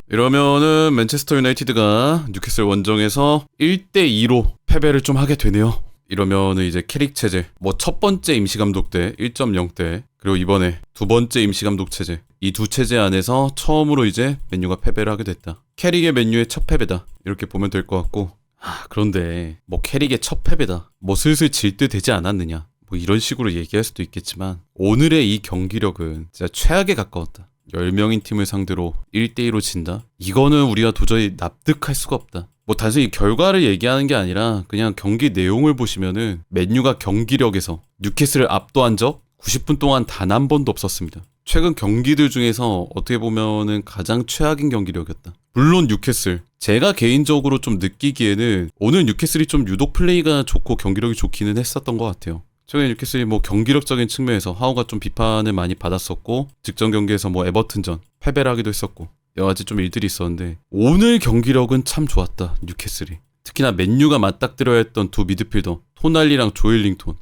이러면은 맨체스터 유나이티드가 뉴캐슬 원정에서 1대2로 패배를 좀 하게 되네요. 이러면은 이제 캐릭 체제, 뭐 첫 번째 임시감독 때 1.0대, 그리고 이번에 두 번째 임시감독 체제, 이 두 체제 안에서 처음으로 이제 맨유가 패배를 하게 됐다. 캐릭의 맨유의 첫 패배다, 이렇게 보면 될 것 같고, 그런데 뭐 캐릭의 첫 패배다, 뭐 슬슬 질 때 되지 않았느냐, 뭐 이런 식으로 얘기할 수도 있겠지만, 오늘의 이 경기력은 진짜 최악에 가까웠다. 10명인 팀을 상대로 1대2로 진다? 이거는 우리가 도저히 납득할 수가 없다. 뭐 단순히 결과를 얘기하는 게 아니라 그냥 경기 내용을 보시면은 맨유가 경기력에서 뉴캐슬을 압도한 적 90분 동안 단 한 번도 없었습니다. 최근 경기들 중에서 어떻게 보면은 가장 최악인 경기력이었다. 물론 뉴캐슬, 제가 개인적으로 좀 느끼기에는 오늘 뉴캐슬이 좀 유독 플레이가 좋고 경기력이 좋기는 했었던 것 같아요. 최근에 뉴캐슬이 뭐 경기력적인 측면에서 하우가 좀 비판을 많이 받았었고, 직전 경기에서 뭐 에버튼전 패배를 하기도 했었고, 여러 가지 좀 일들이 있었는데 오늘 경기력은 참 좋았다, 뉴캐슬이. 특히나 맨유가 맞닥뜨려야 했던 두 미드필더 토날리랑 조엘링톤,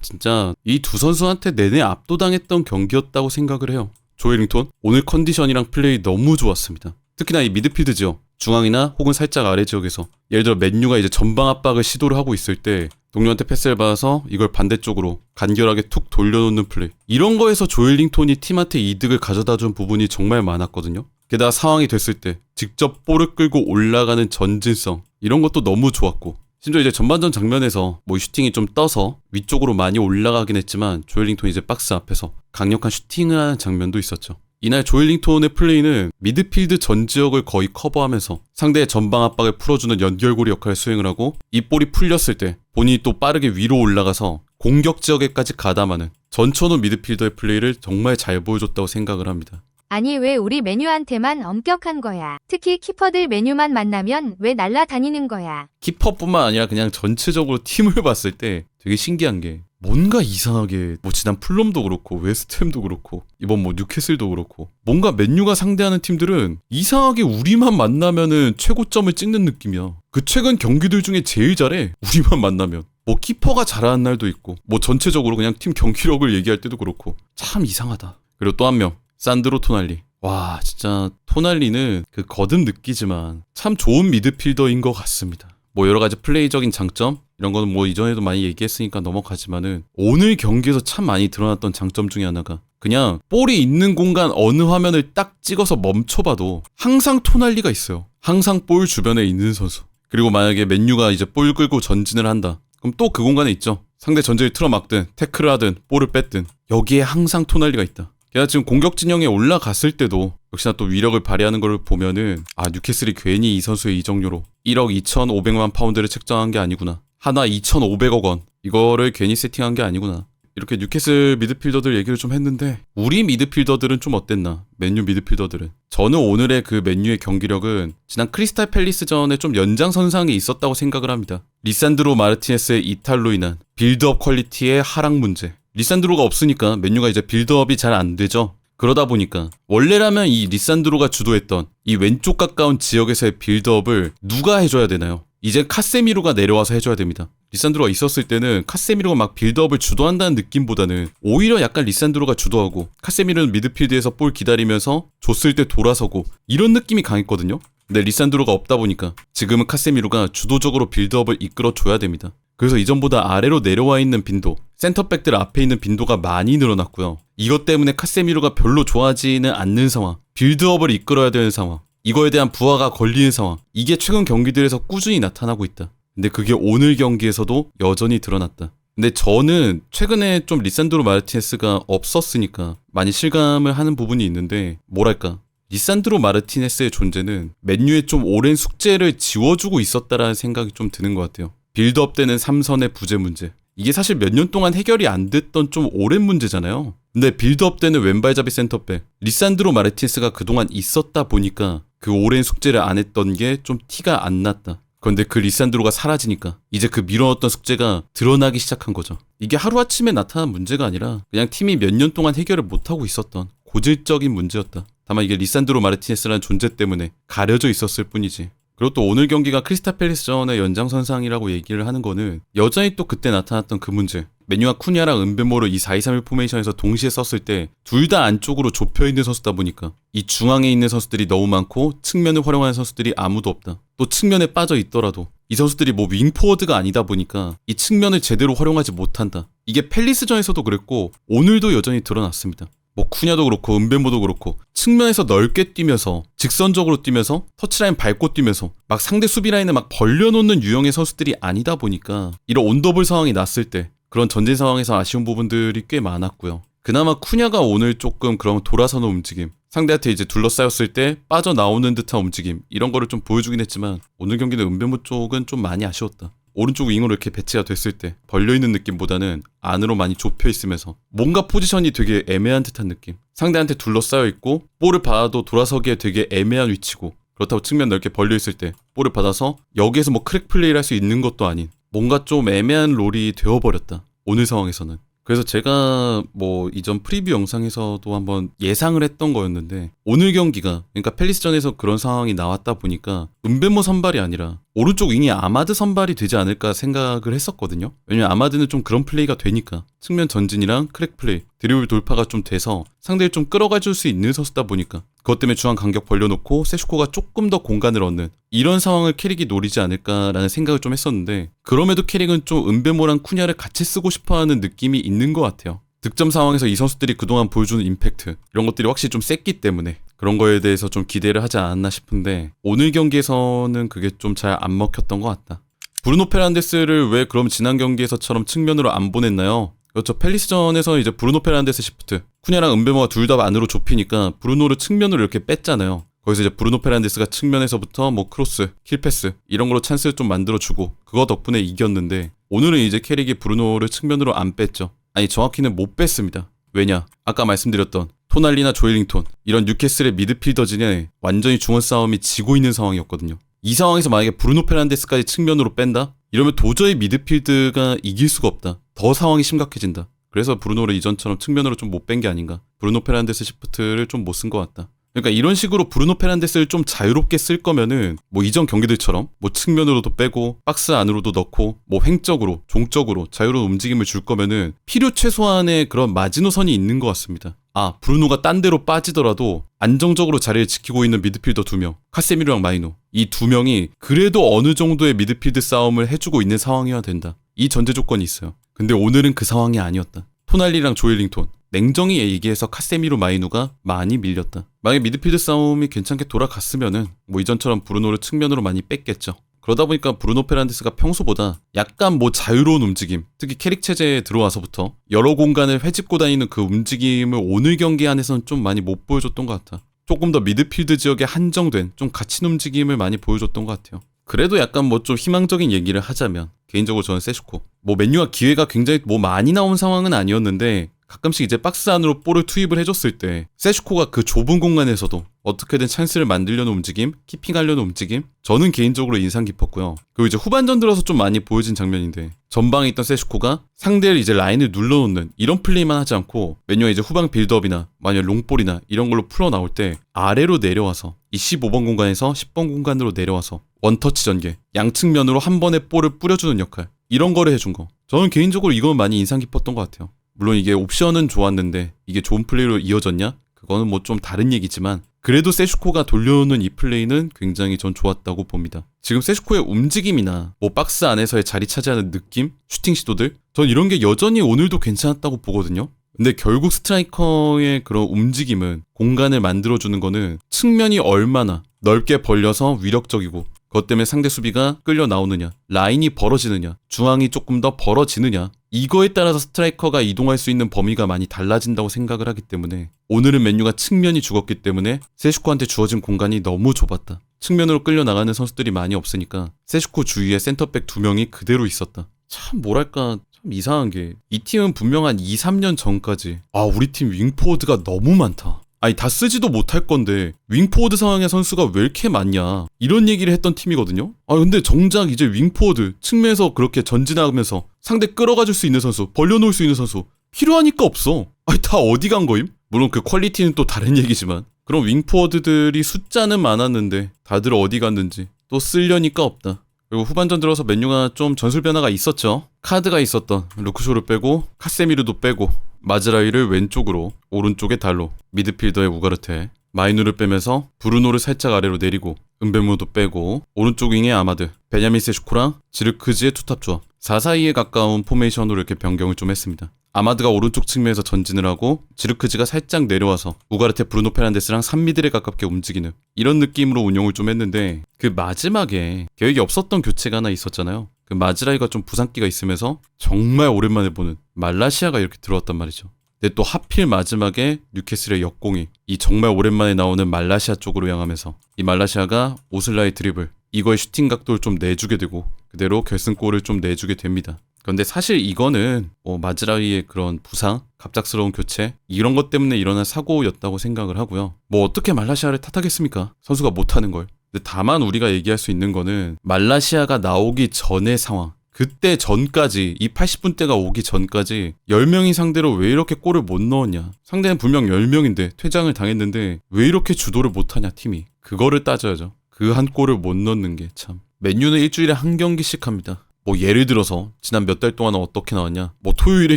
진짜 이 두 선수한테 내내 압도당했던 경기였다고 생각을 해요. 조엘링톤 오늘 컨디션이랑 플레이 너무 좋았습니다. 특히나 이 미드필드 지역, 중앙이나 혹은 살짝 아래 지역에서 예를 들어 맨유가 이제 전방 압박을 시도를 하고 있을 때 동료한테 패스를 받아서 이걸 반대쪽으로 간결하게 툭 돌려놓는 플레이, 이런 거에서 조엘링톤이 팀한테 이득을 가져다준 부분이 정말 많았거든요. 게다가 상황이 됐을 때 직접 볼을 끌고 올라가는 전진성, 이런 것도 너무 좋았고, 심지어 이제 전반전 장면에서 뭐 슈팅이 좀 떠서 위쪽으로 많이 올라가긴 했지만 조엘링톤이 이제 박스 앞에서 강력한 슈팅을 하는 장면도 있었죠. 이날 조엘링톤의 플레이는 미드필드 전 지역을 거의 커버하면서 상대의 전방 압박을 풀어주는 연결고리 역할을 수행을 하고, 이 볼이 풀렸을 때 본인이 또 빠르게 위로 올라가서 공격 지역에까지 가담하는 전천후 미드필더의 플레이를 정말 잘 보여줬다고 생각을 합니다. 아니 왜 우리 맨유한테만 엄격한 거야? 특히 키퍼들 맨유만 만나면 왜 날라다니는 거야? 키퍼뿐만 아니라 그냥 전체적으로 팀을 봤을 때 되게 신기한 게, 뭔가 이상하게 뭐 지난 풀럼도 그렇고 웨스트햄도 그렇고 이번 뭐 뉴캐슬도 그렇고, 뭔가 맨유가 상대하는 팀들은 이상하게 우리만 만나면은 최고점을 찍는 느낌이야. 그 최근 경기들 중에 제일 잘해, 우리만 만나면. 뭐 키퍼가 잘하는 날도 있고, 뭐 전체적으로 그냥 팀 경기력을 얘기할 때도 그렇고, 참 이상하다. 그리고 또 한 명, 산드로 토날리. 와, 진짜 토날리는 그 거듭 느끼지만 참 좋은 미드필더인 것 같습니다. 뭐 여러 가지 플레이적인 장점, 이런 거는 뭐 이전에도 많이 얘기했으니까 넘어가지만은, 오늘 경기에서 참 많이 드러났던 장점 중에 하나가 그냥 볼이 있는 공간 어느 화면을 딱 찍어서 멈춰봐도 항상 토날리가 있어요. 항상 볼 주변에 있는 선수. 그리고 만약에 맨유가 이제 볼 끌고 전진을 한다, 그럼 또 그 공간에 있죠. 상대 전진을 틀어막든 태클을 하든 볼을 뺐든 여기에 항상 토날리가 있다. 걔가 지금 공격 진영에 올라갔을 때도 역시나 또 위력을 발휘하는 걸 보면은, 뉴캐슬이 괜히 이 선수의 이적료로 1억 2,500만 파운드를 책정한 게 아니구나, 하나 2,500억 원, 이거를 괜히 세팅한 게 아니구나, 이렇게 뉴캐슬 미드필더들 얘기를 좀 했는데, 우리 미드필더들은 좀 어땠나? 맨유 미드필더들은, 저는 오늘의 그 맨유의 경기력은 지난 크리스탈 팰리스전에 좀 연장선상에 있었다고 생각을 합니다. 리산드로 마르티네스의 이탈로 인한 빌드업 퀄리티의 하락 문제. 리산드로가 없으니까 맨유가 이제 빌드업이 잘 안 되죠. 그러다 보니까 원래라면 이 리산드로가 주도했던 이 왼쪽 가까운 지역에서의 빌드업을 누가 해줘야 되나요? 이제 카세미로가 내려와서 해줘야 됩니다. 리산드로가 있었을 때는 카세미로가 막 빌드업을 주도한다는 느낌보다는 오히려 약간 리산드로가 주도하고 카세미로는 미드필드에서 볼 기다리면서 줬을 때 돌아서고, 이런 느낌이 강했거든요. 근데 리산드로가 없다 보니까 지금은 카세미로가 주도적으로 빌드업을 이끌어줘야 됩니다. 그래서 이전보다 아래로 내려와 있는 빈도, 센터백들 앞에 있는 빈도가 많이 늘어났고요. 이것 때문에 카세미로가 별로 좋아지는 않는 상황, 빌드업을 이끌어야 되는 상황, 이거에 대한 부하가 걸리는 상황, 이게 최근 경기들에서 꾸준히 나타나고 있다. 근데 그게 오늘 경기에서도 여전히 드러났다. 근데 저는 최근에 좀 리산드로 마르티네스가 없었으니까 많이 실감을 하는 부분이 있는데, 뭐랄까, 리산드로 마르티네스의 존재는 맨유의 좀 오랜 숙제를 지워주고 있었다라는 생각이 좀 드는 것 같아요. 빌드업 때는 삼선의 부재 문제, 이게 사실 몇 년 동안 해결이 안 됐던 좀 오랜 문제잖아요. 근데 빌드업 때는 왼발잡이 센터백 리산드로 마르티네스가 그동안 있었다 보니까 그 오랜 숙제를 안 했던 게 좀 티가 안 났다. 그런데 그 리산드로가 사라지니까 이제 그 미뤄왔던 숙제가 드러나기 시작한 거죠. 이게 하루아침에 나타난 문제가 아니라 그냥 팀이 몇 년 동안 해결을 못하고 있었던 고질적인 문제였다. 다만 이게 리산드로 마르티네스라는 존재 때문에 가려져 있었을 뿐이지. 그리고 또 오늘 경기가 크리스탈 팰리스전의 연장선상이라고 얘기를 하는 거는 여전히 또 그때 나타났던 그 문제. 메뉴와 쿠냐랑 은벤모를 이 4-2-3-1 포메이션에서 동시에 썼을 때 둘 다 안쪽으로 좁혀있는 선수다 보니까 이 중앙에 있는 선수들이 너무 많고 측면을 활용하는 선수들이 아무도 없다. 또 측면에 빠져 있더라도 이 선수들이 뭐 윙포워드가 아니다 보니까 이 측면을 제대로 활용하지 못한다. 이게 팰리스전에서도 그랬고 오늘도 여전히 드러났습니다. 뭐 쿠냐도 그렇고 은벤모도 그렇고 측면에서 넓게 뛰면서 직선적으로 뛰면서 터치라인 밟고 뛰면서 막 상대 수비 라인을 막 벌려놓는 유형의 선수들이 아니다 보니까 이런 온더블 상황이 났을 때 그런 전진 상황에서 아쉬운 부분들이 꽤 많았고요. 그나마 쿠냐가 오늘 조금 그런 돌아서는 움직임, 상대한테 이제 둘러싸였을 때 빠져나오는 듯한 움직임 이런 거를 좀 보여주긴 했지만 오늘 경기는 은벤모 쪽은 좀 많이 아쉬웠다. 오른쪽 윙으로 이렇게 배치가 됐을 때 벌려있는 느낌보다는 안으로 많이 좁혀있으면서 뭔가 포지션이 되게 애매한 듯한 느낌. 상대한테 둘러싸여 있고 볼을 받아도 돌아서기에 되게 애매한 위치고 그렇다고 측면 넓게 벌려있을 때 볼을 받아서 여기에서 뭐 크랙 플레이를 할 수 있는 것도 아닌 뭔가 좀 애매한 롤이 되어버렸다. 오늘 상황에서는. 그래서 제가 뭐 이전 프리뷰 영상에서도 한번 예상을 했던 거였는데 오늘 경기가 그러니까 팰리스전에서 그런 상황이 나왔다 보니까 은벤모 선발이 아니라 오른쪽 윙이 아마드 선발이 되지 않을까 생각을 했었거든요. 왜냐면 아마드는 좀 그런 플레이가 되니까 측면 전진이랑 크랙 플레이, 드리블 돌파가 좀 돼서 상대를 좀 끌어가줄 수 있는 선수다 보니까 그것 때문에 중앙 간격 벌려놓고 세슈코가 조금 더 공간을 얻는 이런 상황을 캐릭이 노리지 않을까라는 생각을 좀 했었는데 그럼에도 캐릭은 좀 은벤모랑 쿠냐를 같이 쓰고 싶어하는 느낌이 있는 것 같아요. 득점 상황에서 이 선수들이 그동안 보여주는 임팩트 이런 것들이 확실히 좀 셌기 때문에 그런 거에 대해서 좀 기대를 하지 않았나 싶은데 오늘 경기에서는 그게 좀 잘 안 먹혔던 것 같다. 브루노 페란데스를 왜 그럼 지난 경기에서처럼 측면으로 안 보냈나요? 그렇죠. 팰리스전에서 이제 브루노 페란데스 시프트 쿠냐랑 은벤모가 둘 다 안으로 좁히니까 브루노를 측면으로 이렇게 뺐잖아요. 거기서 이제 브루노 페란데스가 측면에서부터 뭐 크로스, 킬패스 이런 걸로 찬스를 좀 만들어주고 그거 덕분에 이겼는데 오늘은 이제 캐릭이 브루노를 측면으로 안 뺐죠. 아니 정확히는 못 뺐습니다. 왜냐? 아까 말씀드렸던 토날리나 조엘링턴 이런 뉴캐슬의 미드필더진에 완전히 중원 싸움이 지고 있는 상황이었거든요. 이 상황에서 만약에 브루노 페란데스까지 측면으로 뺀다? 이러면 도저히 미드필드가 이길 수가 없다. 더 상황이 심각해진다. 그래서 브루노를 이전처럼 측면으로 좀 못 뺀 게 아닌가. 브루노 페란데스 시프트를 좀 못 쓴 것 같다. 그러니까 이런 식으로 브루노 페란데스를 좀 자유롭게 쓸 거면은 뭐 이전 경기들처럼 뭐 측면으로도 빼고 박스 안으로도 넣고 뭐 횡적으로 종적으로 자유로운 움직임을 줄 거면은 필요 최소한의 그런 마지노선이 있는 것 같습니다. 아 브루노가 딴 데로 빠지더라도 안정적으로 자리를 지키고 있는 미드필더 2명 카세미르랑 마이노 이 2명이 그래도 어느 정도의 미드필드 싸움을 해주고 있는 상황이어야 된다. 이 전제 조건이 있어요. 근데 오늘은 그 상황이 아니었다. 토날리랑 조엘링턴 냉정히 얘기해서 카세미로 마이누가 많이 밀렸다. 만약에 미드필드 싸움이 괜찮게 돌아갔으면은 뭐 이전처럼 브루노를 측면으로 많이 뺐겠죠. 그러다 보니까 브루노 페란데스가 평소보다 약간 뭐 자유로운 움직임, 특히 캐릭 체제에 들어와서부터 여러 공간을 헤집고 다니는 그 움직임을 오늘 경기 안에서는 좀 많이 못 보여줬던 것 같아. 조금 더 미드필드 지역에 한정된 좀 갇힌 움직임을 많이 보여줬던 것 같아요. 그래도 약간 뭐 좀 희망적인 얘기를 하자면 개인적으로 저는 세슈코 뭐 맨유가 기회가 굉장히 뭐 많이 나온 상황은 아니었는데 가끔씩 이제 박스 안으로 볼을 투입을 해줬을 때 세슈코가 그 좁은 공간에서도 어떻게든 찬스를 만들려는 움직임, 키핑하려는 움직임 저는 개인적으로 인상 깊었고요. 그리고 이제 후반전 들어서 좀 많이 보여진 장면인데 전방에 있던 세슈코가 상대를 이제 라인을 눌러놓는 이런 플레이만 하지 않고 맨유가 이제 후방 빌드업이나 만약 롱볼이나 이런 걸로 풀어나올 때 아래로 내려와서 이 15번 공간에서 10번 공간으로 내려와서 원터치 전개, 양측면으로 한 번에 볼을 뿌려주는 역할 이런 거를 해준 거 저는 개인적으로 이건 많이 인상 깊었던 것 같아요. 물론 이게 옵션은 좋았는데 이게 좋은 플레이로 이어졌냐? 그거는 뭐 좀 다른 얘기지만 그래도 세슈코가 돌려오는 이 플레이는 굉장히 전 좋았다고 봅니다. 지금 세슈코의 움직임이나 뭐 박스 안에서의 자리 차지하는 느낌, 슈팅 시도들 전 이런 게 여전히 오늘도 괜찮았다고 보거든요. 근데 결국 스트라이커의 그런 움직임은 공간을 만들어주는 거는 측면이 얼마나 넓게 벌려서 위력적이고 그것 때문에 상대 수비가 끌려 나오느냐, 라인이 벌어지느냐, 중앙이 조금 더 벌어지느냐 이거에 따라서 스트라이커가 이동할 수 있는 범위가 많이 달라진다고 생각을 하기 때문에 오늘은 맨유가 측면이 죽었기 때문에 세슈코한테 주어진 공간이 너무 좁았다. 측면으로 끌려 나가는 선수들이 많이 없으니까 세슈코 주위에 센터백 2명이 그대로 있었다. 참 뭐랄까 참 이상한 게 이 팀은 분명 한 2-3년 전까지 우리 팀 윙포워드가 너무 많다. 아니 다 쓰지도 못할 건데 윙포워드 상황의 선수가 왜 이렇게 많냐 이런 얘기를 했던 팀이거든요. 근데 정작 이제 윙포워드 측면에서 그렇게 전진하면서 상대 끌어가줄 수 있는 선수 벌려놓을 수 있는 선수 필요하니까 없어. 다 어디 간 거임? 물론 그 퀄리티는 또 다른 얘기지만 그런 윙포워드들이 숫자는 많았는데 다들 어디 갔는지 또 쓸려니까 없다. 그리고 후반전 들어서 맨유가 좀 전술 변화가 있었죠. 카드가 있었던 루크쇼를 빼고 카세미르도 빼고 마즈라이를 왼쪽으로 오른쪽에 달로 미드필더의 우가르테 마이누를 빼면서 브루노를 살짝 아래로 내리고 은베무도 빼고 오른쪽 윙에 아마드 베냐민 세슈코랑 지르크지의 투탑 조합 4-4-2에 가까운 포메이션으로 이렇게 변경을 좀 했습니다. 아마드가 오른쪽 측면에서 전진을 하고 지르크지가 살짝 내려와서 우가르테 브루노 페란데스랑 3미들에 가깝게 움직이는 이런 느낌으로 운영을 좀 했는데 그 마지막에 계획이 없었던 교체가 하나 있었잖아요. 그 마즈라이가 좀 부상기가 있으면서 정말 오랜만에 보는 말라시아가 이렇게 들어왔단 말이죠. 근데 또 하필 마지막에 뉴캐슬의 역공이 이 정말 오랜만에 나오는 말라시아 쪽으로 향하면서 이 말라시아가 오슬라의 드리블 이거의 슈팅 각도를 좀 내주게 되고 그대로 결승골을 좀 내주게 됩니다. 그런데 사실 이거는 마즈라이의 그런 부상, 갑작스러운 교체 이런 것 때문에 일어난 사고였다고 생각을 하고요. 뭐 어떻게 말라시아를 탓하겠습니까? 선수가 못하는 걸. 근데 다만 우리가 얘기할 수 있는 거는 말라시아가 나오기 전의 상황 그때 전까지 이 80분대가 오기 전까지 10명이 상대로 왜 이렇게 골을 못 넣었냐. 상대는 분명 10명인데 퇴장을 당했는데 왜 이렇게 주도를 못하냐 팀이. 그거를 따져야죠. 그 한 골을 못 넣는 게 참. 맨유는 일주일에 한 경기씩 합니다. 뭐 예를 들어서 지난 몇 달 동안은 어떻게 나왔냐. 뭐 토요일에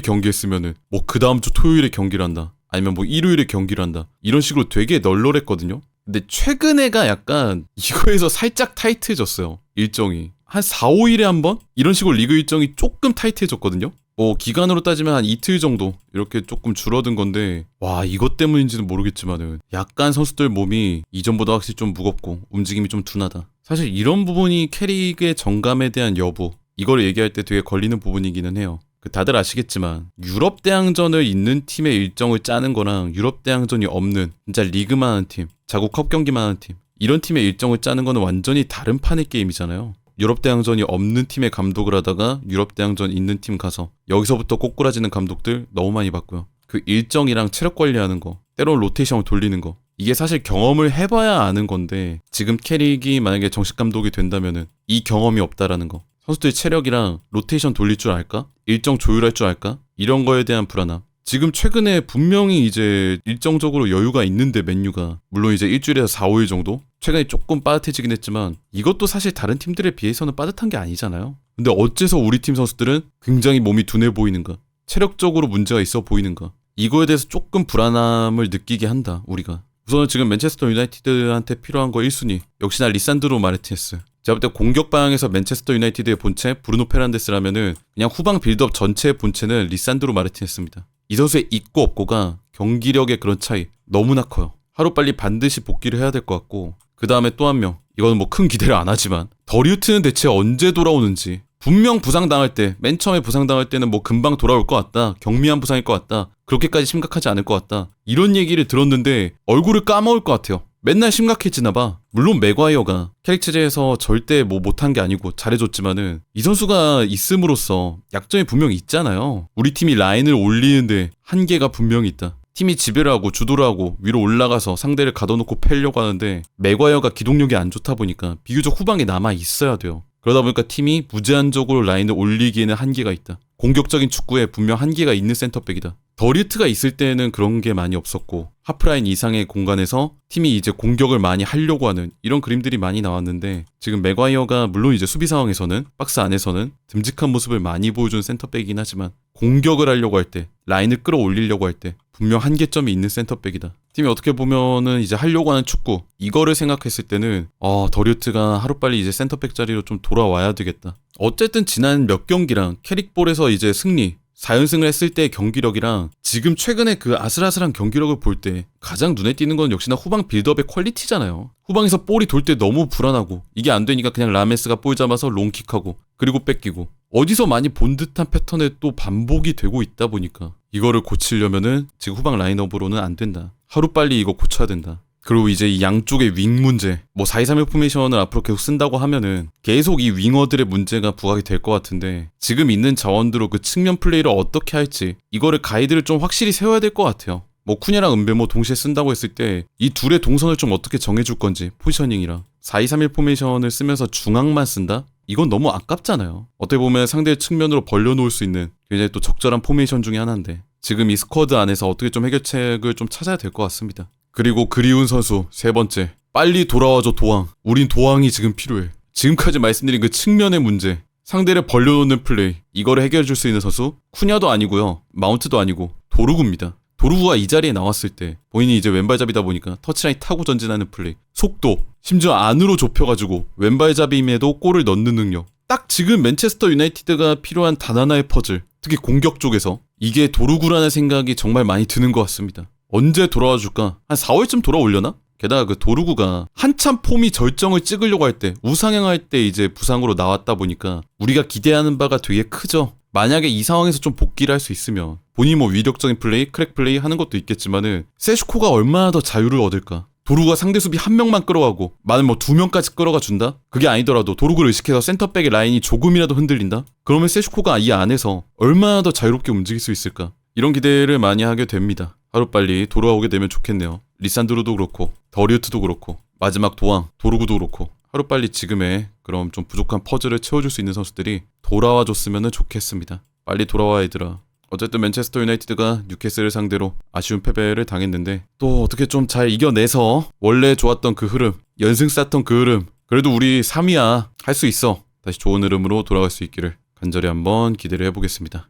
경기했으면은 뭐 그 다음 주 토요일에 경기를 한다. 아니면 뭐 일요일에 경기를 한다. 이런 식으로 되게 널널했거든요. 근데 최근에가 약간 이거에서 살짝 타이트해졌어요. 일정이. 한 4, 5일에 한 번? 이런 식으로 리그 일정이 조금 타이트해졌거든요. 기간으로 따지면 한 이틀 정도 이렇게 조금 줄어든 건데 와 이것 때문인지는 모르겠지만은 약간 선수들 몸이 이전보다 확실히 좀 무겁고 움직임이 좀 둔하다. 사실 이런 부분이 캐릭의 정감에 대한 여부 이걸 얘기할 때 되게 걸리는 부분이기는 해요. 다들 아시겠지만 유럽 대항전을 있는 팀의 일정을 짜는 거랑 유럽 대항전이 없는 진짜 리그만 하는 팀, 자국 컵 경기만 하는 팀 이런 팀의 일정을 짜는 거는 완전히 다른 판의 게임이잖아요. 유럽 대항전이 없는 팀의 감독을 하다가 유럽 대항전 있는 팀 가서 여기서부터 꼬꾸라지는 감독들 너무 많이 봤고요. 그 일정이랑 체력 관리하는 거, 때론 로테이션을 돌리는 거 이게 사실 경험을 해봐야 아는 건데 지금 캐릭이 만약에 정식 감독이 된다면은 이 경험이 없다라는 거 선수들의 체력이랑 로테이션 돌릴 줄 알까? 일정 조율할 줄 알까? 이런 거에 대한 불안함. 지금 최근에 분명히 이제 일정적으로 여유가 있는데 맨유가 물론 이제 일주일에서 4, 5일 정도? 최근에 조금 빠듯해지긴 했지만 이것도 사실 다른 팀들에 비해서는 빠듯한 게 아니잖아요. 근데 어째서 우리 팀 선수들은 굉장히 몸이 둔해 보이는가? 체력적으로 문제가 있어 보이는가? 이거에 대해서 조금 불안함을 느끼게 한다 우리가. 우선은 지금 맨체스터 유나이티드한테 필요한 거 1순위 역시나 리산드로 마르티네스. 제가 볼 때 공격 방향에서 맨체스터 유나이티드의 본체 브루노 페란데스라면은 그냥 후방 빌드업 전체의 본체는 리산드로 마르티네스입니다. 이 선수의 있고 없고가 경기력의 그런 차이 너무나 커요. 하루빨리 반드시 복귀를 해야 될 것 같고 그 다음에 또 한 명 이거는 뭐 큰 기대를 안 하지만 더리우트는 대체 언제 돌아오는지 분명 부상당할 때 맨 처음에 부상당할 때는 뭐 금방 돌아올 것 같다. 경미한 부상일 것 같다. 그렇게까지 심각하지 않을 것 같다. 이런 얘기를 들었는데 얼굴을 까먹을 것 같아요. 맨날 심각해지나 봐. 물론 맥과이어가 캐릭 체제에서 절대 뭐 못한 게 아니고 잘해줬지만은 이 선수가 있음으로써 약점이 분명히 있잖아요. 우리 팀이 라인을 올리는데 한계가 분명히 있다. 팀이 지배를 하고 주도를 하고 위로 올라가서 상대를 가둬놓고 패려고 하는데 맥과이어가 기동력이 안 좋다 보니까 비교적 후방에 남아 있어야 돼요. 그러다 보니까 팀이 무제한적으로 라인을 올리기에는 한계가 있다. 공격적인 축구에 분명 한계가 있는 센터백이다. 더리트가 있을 때는 그런 게 많이 없었고 하프라인 이상의 공간에서 팀이 이제 공격을 많이 하려고 하는 이런 그림들이 많이 나왔는데 지금 맥과이어가 물론 이제 수비 상황에서는 박스 안에서는 듬직한 모습을 많이 보여준 센터백이긴 하지만 공격을 하려고 할 때 라인을 끌어올리려고 할 때 분명 한계점이 있는 센터백이다. 팀이 어떻게 보면은 이제 하려고 하는 축구 이거를 생각했을 때는 더리우트가 하루빨리 이제 센터백 자리로 좀 돌아와야 되겠다. 어쨌든 지난 몇 경기랑 캐릭볼에서 이제 승리 4연승을 했을 때의 경기력이랑 지금 최근에 그 아슬아슬한 경기력을 볼 때 가장 눈에 띄는 건 역시나 후방 빌드업의 퀄리티잖아요. 후방에서 볼이 돌 때 너무 불안하고 이게 안 되니까 그냥 라메스가 볼 잡아서 롱킥하고 그리고 뺏기고 어디서 많이 본 듯한 패턴에 또 반복이 되고 있다 보니까 이거를 고치려면은 지금 후방 라인업으로는 안 된다. 하루빨리 이거 고쳐야 된다. 그리고 이제 이 양쪽의 윙 문제 뭐 4-2-3-1 포메이션을 앞으로 계속 쓴다고 하면은 계속 이 윙어들의 문제가 부각이 될 것 같은데 지금 있는 자원들로 그 측면 플레이를 어떻게 할지 이거를 가이드를 좀 확실히 세워야 될 것 같아요. 뭐 쿠냐랑 은베모 동시에 쓴다고 했을 때 이 둘의 동선을 좀 어떻게 정해줄 건지 포지셔닝이랑 4-2-3-1 포메이션을 쓰면서 중앙만 쓴다? 이건 너무 아깝잖아요. 어떻게 보면 상대의 측면으로 벌려놓을 수 있는 굉장히 또 적절한 포메이션 중에 하나인데 지금 이 스쿼드 안에서 어떻게 좀 해결책을 좀 찾아야 될 것 같습니다. 그리고 그리운 선수 세 번째 빨리 돌아와줘 도항. 우린 도항이 지금 필요해. 지금까지 말씀드린 그 측면의 문제, 상대를 벌려놓는 플레이, 이거를 해결해줄 수 있는 선수 쿠냐도 아니고요, 마운트도 아니고 도루구입니다. 도루구가 이 자리에 나왔을 때 본인이 이제 왼발잡이다 보니까 터치라인 타고 전진하는 플레이, 속도, 심지어 안으로 좁혀가지고 왼발잡이임에도 골을 넣는 능력, 딱 지금 맨체스터 유나이티드가 필요한 단 하나의 퍼즐, 특히 공격 쪽에서 이게 도루구라는 생각이 정말 많이 드는 것 같습니다. 언제 돌아와 줄까? 한 4월쯤 돌아오려나? 게다가 그 도루구가 한참 폼이 절정을 찍으려고 할 때, 우상향할 때 이제 부상으로 나왔다 보니까 우리가 기대하는 바가 되게 크죠. 만약에 이 상황에서 좀 복귀를 할 수 있으면 본인이 뭐 위력적인 플레이, 크랙 플레이 하는 것도 있겠지만은 세슈코가 얼마나 더 자유를 얻을까? 도루가 상대 수비 한 명만 끌어가고 많은 뭐 2명까지 끌어가 준다? 그게 아니더라도 도루구를 의식해서 센터백의 라인이 조금이라도 흔들린다? 그러면 세슈코가 이 안에서 얼마나 더 자유롭게 움직일 수 있을까? 이런 기대를 많이 하게 됩니다. 하루빨리 돌아오게 되면 좋겠네요. 리산드로도 그렇고 더리우트도 그렇고 마지막 도왕, 도루구도 그렇고 하루빨리 지금의 그럼 좀 부족한 퍼즐을 채워줄 수 있는 선수들이 돌아와줬으면 좋겠습니다. 빨리 돌아와 얘들아. 어쨌든 맨체스터 유나이티드가 뉴캐슬을 상대로 아쉬운 패배를 당했는데 또 어떻게 좀 잘 이겨내서 원래 좋았던 그 흐름, 연승 쌓던 그 흐름, 그래도 우리 3위야, 할 수 있어, 다시 좋은 흐름으로 돌아갈 수 있기를 간절히 한번 기대를 해보겠습니다.